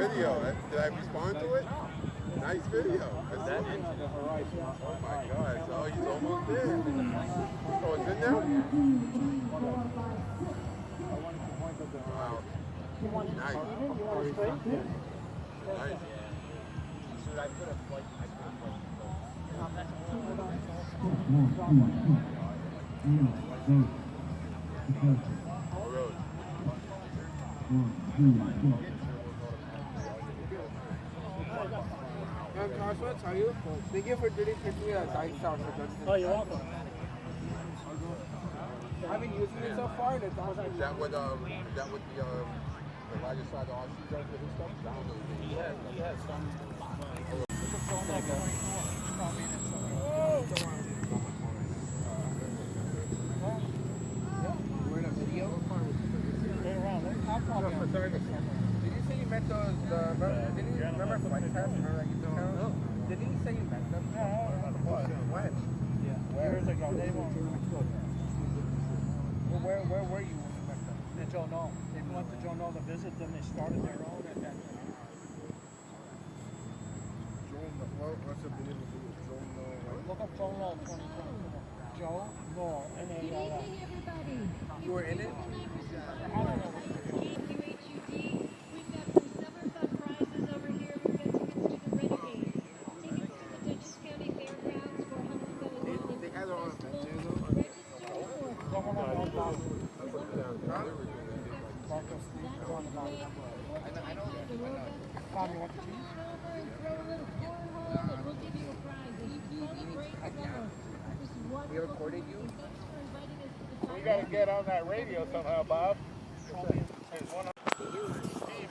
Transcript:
video. Did I respond to it? Nice video. Oh my God. So he's almost there. Oh, it's in there? Wow. Nice. Nice. Should I put a flight? All road. I just want to tell you, thank you for dedicating a dice out for Dustin. Oh, you're welcome. I've been using it so far, and it's awesome. Is that what the larger side of the RC does with his stuff? He has some. We're in a video. Did you say you met those? Didn't you remember Flight Test? Remember that YouTube channel? Didn't you say you met them? No. When? Yeah. Years ago. They won't. Well, where were you when you met them? They don't know. They went to Joe Know to visit, then they started their own at that time. What's the video? Joe Know. Look up Joe Know 2024. Joe Know, N-A-L-L. Good evening, everybody. You were in it? I don't know. We've got some summer fun prizes over here. We've got tickets to the Renegades, tickets to the Dutchess County Fairgrounds for Huntsville. They had their own event. We recorded you. We gotta get on that radio somehow, Bob. There's one. Steve